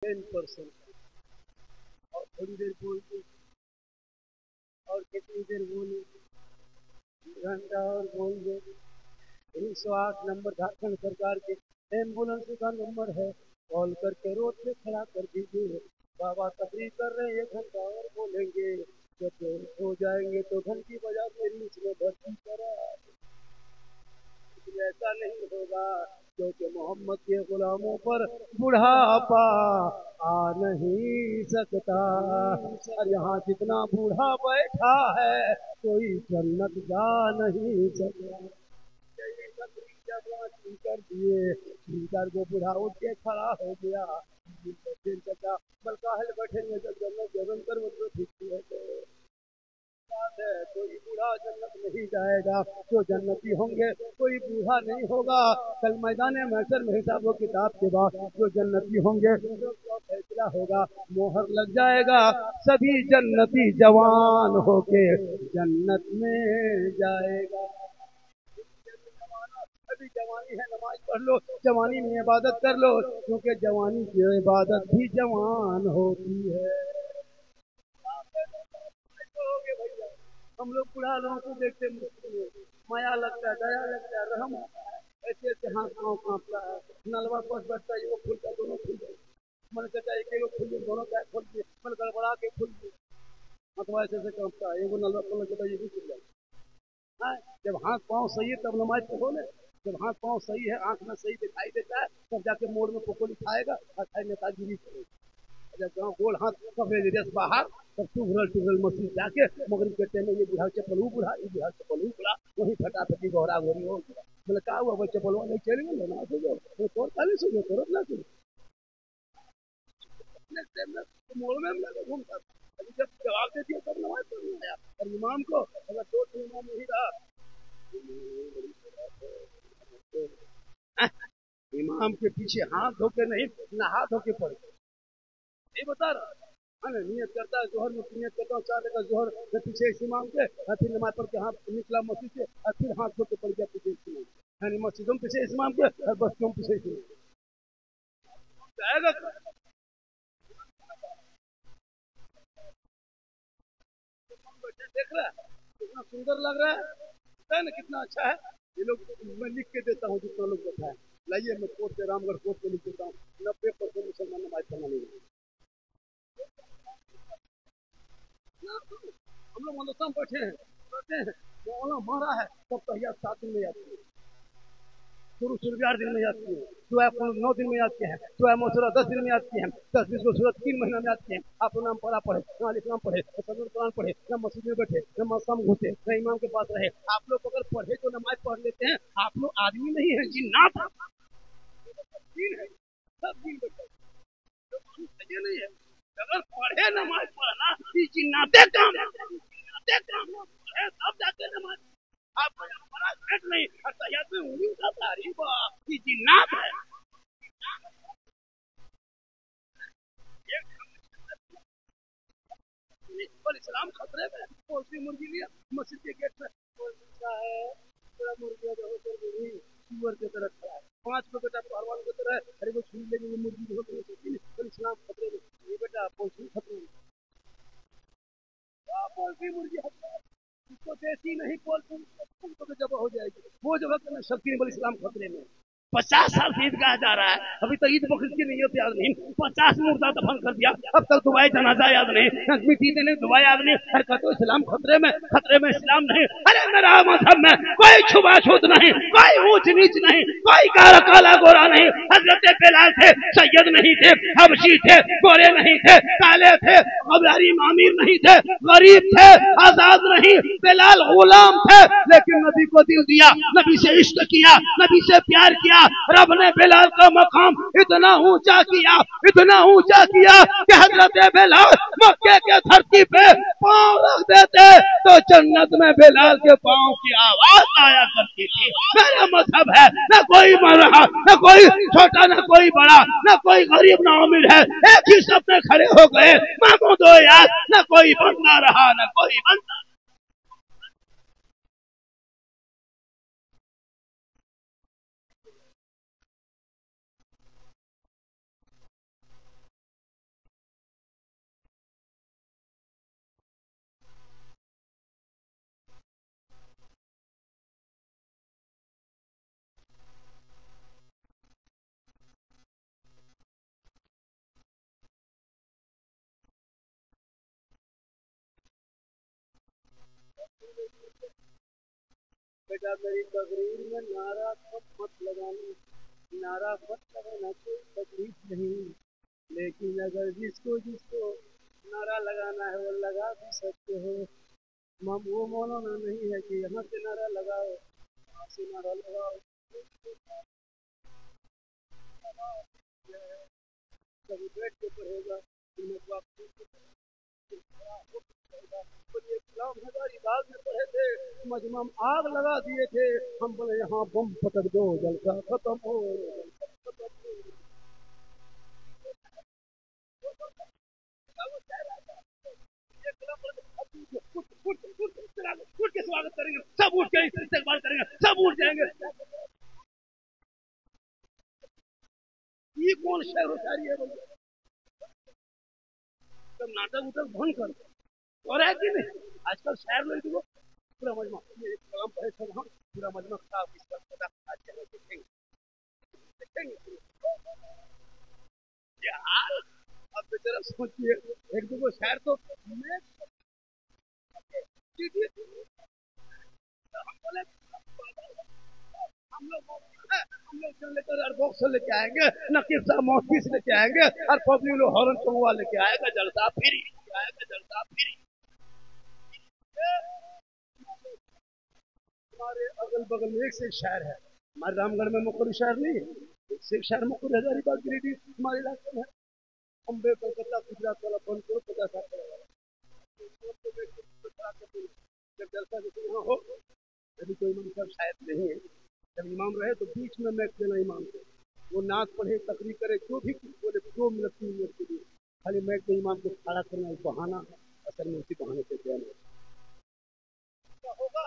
10%। और थोड़ी देर बोल के, और कितनी देर बोले, घंटा और बोल दे। 108 नंबर झारखंड सरकार के एम्बुलेंस का नंबर है, कॉल करके रोड पे खड़ा कर दीजिए। बाबा तकरीर कर रहे हैं, 1 घंटा और बोलेंगे, जब हो जाएंगे तो घंटी बजा के इसमें भर्ती करा। ऐसा नहीं होगा, क्योंकि मोहम्मद के गुलामों पर बुढ़ापा आ नहीं सकता। और यहाँ जितना बूढ़ा बैठा है, कोई जन्नत जा नहीं सकता। कर दिए, तीन को बुढ़ा उठ के खड़ा हो गया। बल्कि बैठेंगे जब जन्नत जन्म कर वो ठीक है। कोई बूढ़ा जन्नत नहीं जाएगा, जो जन्नती होंगे कोई बूढ़ा नहीं होगा। कल मैदान महशर में हिसाब व किताब के बाद जो जन्नती होंगे तो फैसला होगा, मोहर लग जाएगा, सभी जन्नती जवान होके जन्नत में जाएगा। अभी जवानी है, नमाज पढ़ लो, जवानी में इबादत कर लो, क्योंकि जवानी की इबादत भी जवान होती है। हम लोग बुढ़ा लोगों को देखते माया लगता है, दया लगता है, रहम आता है। ऐसे ऐसे हाथ पाँव कांपता है, नलवा पर बैठता है, वो खुलता दोनों खुल जाए, मन कहता है एक खुल जाए, दोनों पैर खुल दिए, मन गड़बड़ा के खुल दिए, अथवा ऐसे ऐसे कांपता है, एगो नलवा खोलना कहता है ये भी खुल जाए। जब हाथ पाँव सही है तब नमाज पढ़ो ना। जब हाथ पाँव सही है, आंख में सही दिखाई देता है, तब जाके मोड़ में पोकोली खाएगा और खाए नेतागिरी करेगा। जब गाँव गोल हाथ सफेद रेस बाहर, तब टूबरल मस्जिद जाके मगरिब के टाइम में ये बुढ़ा चप्पल बुढ़ा, ये बुढ़ा चप्पल बुढ़ा, वही फटाफटी गहरा गोरी हो गया। मैंने कहा हुआ भाई चप्पल नहीं चलेगा, लेना सो जाओ तो काली सो जाओ, तुरंत ना सो मोड़ में लगा घूमता था। अभी जब जवाब दे दिया तब नमाज पढ़ने आया। और इमाम को अगर दो तीन इमाम नहीं रहा, इमाम के पीछे हाथ धो के नहीं, नहा धो के पड़े, नहीं बता रहा। हाँ ना, नियत करता है जोहर में, नियत करता हूँ 4 रकात जोहर में पीछे इस इमाम के, और फिर नमाज पढ़ के हाथ निकला मस्जिद से, और फिर हाथ धो के पड़ गया पीछे इस इमाम के, यानी मस्जिदों में पीछे इस इमाम के और बस्तियों में पीछे इस इमाम के। जाएगा देख रहा है कितना सुंदर लग रहा है ना, कितना अच्छा है। ये लोग मैं लिख के देता हूँ, जितना लोग बताए, लाइए मैं कोर्ट से, रामगढ़ कोर्ट से लिख देता हूँ। 90% मुसलमान नमाज पढ़ना नहीं है। हम लोग मदरसा में बैठे हैं, पढ़ते हैं, मौलाना मारा है तब तहिया 7 दिन में याद किए, शुरू शुरू 8 दिन में याद किए, दुआ 9 दिन में याद किए हैं, दुआ मौसूरा 10 दिन में याद किए हैं, 10-20 को सूरत 3 महीना में याद किए हैं। आप नाम पढ़ा पढ़े, ना इस्लाम पढ़े, ना सदर कुरान पढ़े, ना मस्जिद में बैठे, ना मौसम घुसे, ना इमाम के पास रहे। आप लोग अगर पढ़े तो नमाज पढ़ लेते हैं। आप लोग आदमी नहीं है, जिन्नात दिन है, सब दिन बैठे, ये नहीं है। अगर पढ़े नमाज पढ़ना ये जिन्नाते काम है, जिन्नाते काम है, तब जाके नमाज आप बड़ा सेट नहीं, तैयार में उंगली का तारीफ ये जिन्नात है। पर इस्लाम खतरे में, पोल्ट्री मुर्गी लिया मस्जिद के गेट में, है बड़ा मुर्गिया जो होकर सुअर की तरह खड़ा है, 5 को बेटा पहलवान की तरह, अरे वो छीन लेंगे मुर्गी जो होती है, पर इस्लाम खतरे में, ये बेटा पोल्ट्री खतरे में, पोल्ट्री मुर्गी इसको देसी नहीं पोल्ट्री तो जब हो जाएगी वो जगह शक्ति बल इस्लाम खतरे में। 50 साल से ईदगाह जा रहा है, अभी तक ईद बकरीद की नीयत याद नहीं, 50 मुर्दा दफन कर दिया, अब तक दुआए जनाजा याद नहीं, मिट्टी देने दुआ याद नहीं। हर कहते इस्लाम खतरे में इस्लाम नहीं। अरे मेरा मजहब में कोई छुआछूत नहीं, कोई ऊंच नीच नहीं, कोई काला गोरा नहीं। हजरत बेलाल थे, सैयद नहीं थे, हबशी थे, गोरे नहीं थे, काले थे, कब्रारी मामीर नहीं थे, गरीब थे, आजाद नहीं, बेलाल गुलाम थे, लेकिन नबी को दिल दिया, नबी से इश्क किया, नबी से प्यार किया। रब ने बेलाल का मकाम इतना ऊंचा किया, इतना ऊंचा किया कि हजरत बेलाल मक्के के धरती पे पांव रख देते तो जन्नत में बेलाल के पांव की आवाज आया करती थी। मेरा मजहब है, न कोई मरा, न कोई छोटा, न कोई बड़ा, न कोई गरीब न अमीर है, एक ही सब में खड़े हो गए, मांगो दो याद, न कोई बनना रहा, न कोई बनना। बेटा मेरी तकरीर में नारा मत लगाना, नारा मत लगाना, कोई तकलीफ नहीं, लेकिन अगर जिसको जिसको नारा लगाना है वो लगा भी सकते हो। वो मौलाना नहीं है कि यहाँ से नारा लगाओ, वहाँ से नारा लगाओ, कभी बैठ के पढ़ेगा, हजारी बाग में पढ़े थे, मजमा में आग लगा दिए थे, हम बोले यहाँ बम पटक दो जलसा खत्म हो, उठ के स्वागत करेंगे, सब उठ के इस्तेमाल करेंगे, सब उठ जाएंगे। ये कौन शहर है? सब नाटक उटक भंग कर और है कि नहीं? आजकल शहर में देखो पूरा मजमा कलाम पढ़े थे वहाँ, पूरा मजमा खराब देखेंगे देखेंगे यार। अब बेचारा सोचिए, एक दो शहर तो हम लोग लेकर बॉक्स लेके आएंगे, नकीब साहब मौसी से लेके आएंगे, और पब्लिक लोग हॉर्न चंगवा लेके आएगा, जलसा फिरी आएगा, जलसा फिरी। हमारे अगल बगल में एक से शहर है, हमारे रामगढ़ में मुख्य शहर नहीं है, एक से शहर मुख्य हजारीबाग गिरिडीह हमारे इलाके में। अम्बे कलकत्ता गुजरात वाला बंद करो, 50 वाला जब जलसा जैसे यहाँ हो, यदि कोई इमाम साहब शायद नहीं है, जब इमाम रहे तो बीच में मैं देना इमाम को, वो नाच पढ़े तकरीर करे, जो भी कुछ बोले 2 मिनट 3 मिनट के लिए, खाली मैं के इमाम को खड़ा करना बहाना, असल में उसी बहाने से देना होगा।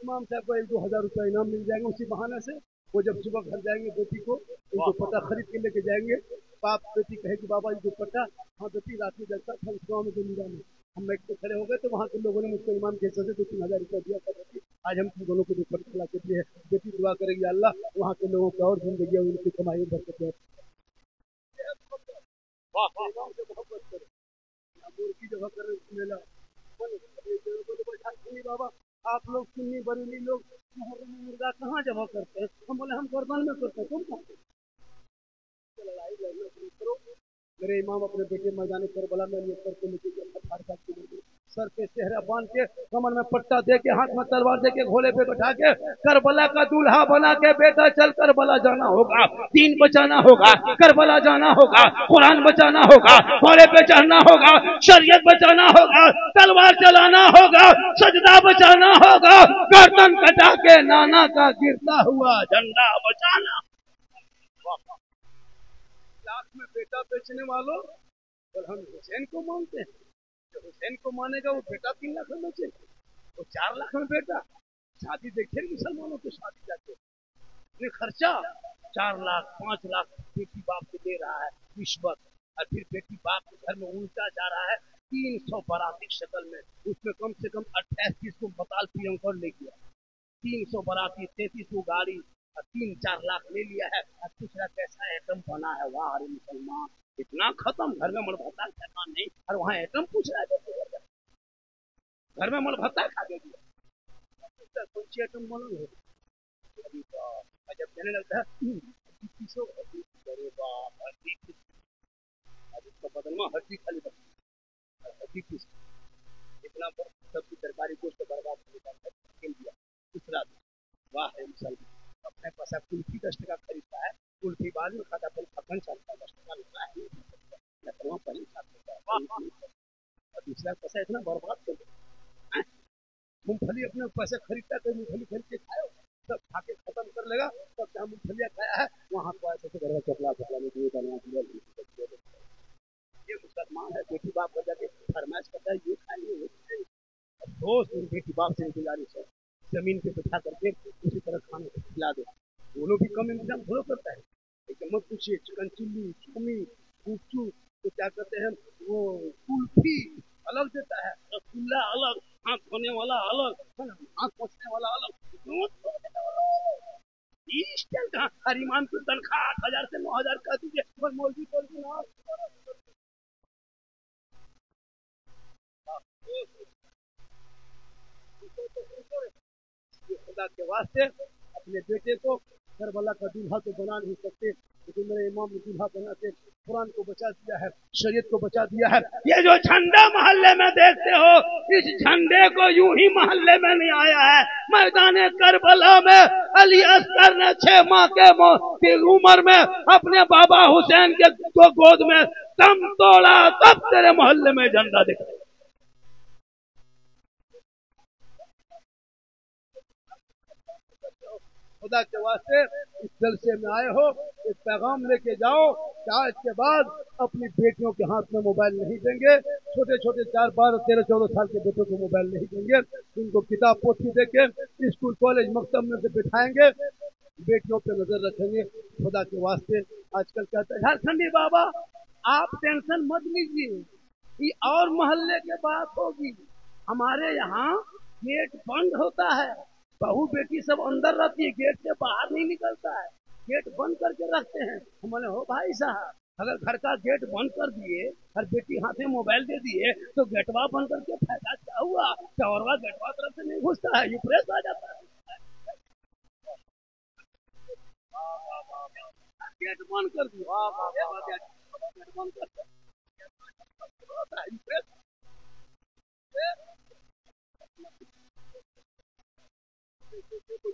इमाम साहब को 1-2 हजार रुपया इनाम मिल जाएंगे उसी बहाने से। वो जब सुबह घर जाएंगे बेटी को उनको पट्टा खरीद के लेके जाएंगे, बाप बेटी कहे कि बाबा जी पट्टा, हाँ बेटी रात में जलता था उस गाँव में जमींदार में, हम एक तो खड़े हो गए तो वहाँ के लोगों ने मुझको इमाम के हिस्से से 2-3 हजार रुपया दिया था बेटी, आज हम तुम दोनों को दुपट्टा ला के दिए, बेटी दुआ करेगी अल्लाह वहाँ के लोगों की और जिंदगी उनकी कमाई में बरकत है। मुर्गी जगह कर मेला बाबा, आप लोग सुन्नी बरेली लोग मुर्गा कहाँ जमा करते हैं? हम बोले हम गर्दन में करते हैं, तुम करते लड़ाई लड़ना शुरू करो। मेरे इमाम अपने बेटे मैदान करबला में ये करके लेके सर पे सेहरा बांध के, कमर में पट्टा दे के, हाथ में तलवार दे के, घोड़े पे बैठा के, करबला का दूल्हा बना के, बेटा चल करबला जाना होगा, दीन बचाना होगा, करबला जाना होगा, कुरान बचाना होगा, घोड़े पे चढ़ना होगा, शरीयत बचाना होगा, तलवार चलाना होगा, सजदा बचाना होगा, गर्दन कटा के नाना का गिरता हुआ झंडा बचाना। लाख में बेटा बेचने वालों, और हम हुसैन को मानते हैं, जो हुसैन को मानेगा वो बेटा 3 लाख में बेचे, वो 4 लाख में बेटा। शादी देखिए मुसलमानों की शादी जाके खर्चा 4 लाख 5 लाख बेटी बाप को दे रहा है रिश्वत, और फिर बेटी बाप के घर में उल्टा जा रहा है 300 बाराती शक्ल में, उसमें कम से कम 28-30 को बताल प्रियंकर ले गया, 300 बाराती 33 गाड़ी और 3-4 लाख ले लिया है, और दूसरा कैसा आइटम बना है, वाह अरे मुसलमान इतना खत्म, घर में मल भत्ता खाना नहीं, और वहाँ आइटम पूछ रहा है, घर में मल भत्ता खा के दिया, कौन सी आइटम बना है अभी तो जब कहने लगता है अरे बाप इसका बदल में हड्डी खाली हड्डी पीस इतना सब्जी तरकारी गोश्त बर्बाद दिया। दूसरा वाह है मुसलमान, अपने पैसा कुल्फी 10 टका खरीदता है, कुल्फी बाद में खाता पहले खपन चलता है, 10 टका लेता है पहले खाता है, और दूसरा पैसा इतना बर्बाद कर देता है। मूंगफली अपने पैसे खरीदता है, मूंगफली खरीद के खाओ, सब खा के खत्म कर लेगा, तब जहाँ मूंगफलियाँ खाया है वहाँ तो ऐसे घर चपला चपला में दिए करना, ये मुसलमान है। बेटी बाप को जाके फरमाइश करता है ये खाइए वो खाइए, अफसोस उन बेटी बाप से गुजारिश है जमीन पे बैठा करके उसी तरह खाना खिला दो, वो लोग भी कम इंतजाम थोड़ा करता है, लेकिन मत पूछिए चिकन चिल्ली चाउमीन गुपचुप तो क्या कहते हैं वो कुल्फी अलग देता है, रसगुल्ला अलग, हाथ धोने वाला अलग, हाथ पोछने वाला अलग, हर इमाम की तनख्वाह 8,000 से 9,000 कर दीजिए, और मौलवी खुदा के वास्ते अपने बेटे को करबला का दूल्हा तो बना नहीं सकते, लेकिन मेरे इमाम ने दूल्हा बना के कुरान को बचा दिया है, शरीयत को बचा दिया है। ये जो झंडा मोहल्ले में देखते हो, इस झंडे को यूं ही मोहल्ले में नहीं आया है। मैदान करबला में अली अस्कर ने 6 माह की उम्र में अपने बाबा हुसैन के गोद में दम तोड़ा, तब तेरे मोहल्ले में झंडा दिखा। खुदा के वास्ते इस जलसे में आए हो, एक पैगाम लेके जाओ कि आज के बाद अपनी बेटियों के हाथ में मोबाइल नहीं देंगे। छोटे छोटे 4, 12, 13, 14 साल के बेटों को मोबाइल नहीं देंगे। उनको किताब पोथी देके स्कूल कॉलेज मकतब में से बिठाएंगे, बेटियों पे नजर रखेंगे। खुदा के वास्ते आजकल कहते हैं झारखंडी बाबा आप टेंशन मत लीजिए, ये और मोहल्ले के बात होगी। हमारे यहाँ गेट बंद होता है, बहू बेटी सब अंदर रहती है, गेट से बाहर नहीं निकलता है, गेट बंद करके रखते हैं। हमने हो भाई साहब, अगर घर का गेट बंद कर दिए और बेटी हाथ में मोबाइल दे दिए तो गेटवा बंद करके फायदा क्या हुआ? चौरवा गेटवा तरफ से नहीं घुसता है, ये प्रेस आ जाता है। गेट बंद कर दिया, गेट बंद कर दिया,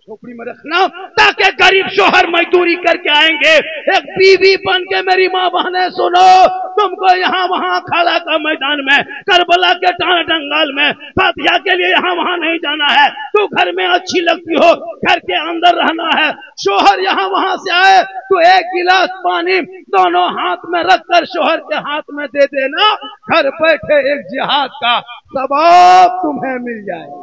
झोपड़ी में रखना ताकि गरीब शोहर मजदूरी करके आएंगे। एक बीवी बन के मेरी माँ बहने सुनो, तुमको यहाँ वहाँ खाला का मैदान में, करबला के टाण डंगाल में फातिहा के लिए यहाँ वहाँ नहीं जाना है। तू घर में अच्छी लगती हो, घर के अंदर रहना है। शोहर यहाँ वहाँ से आए तो 1 गिलास पानी दोनों हाथ में रखकर शोहर के हाथ में दे देना, घर बैठे एक जिहाद का सवाब तुम्हें मिल जाएगा।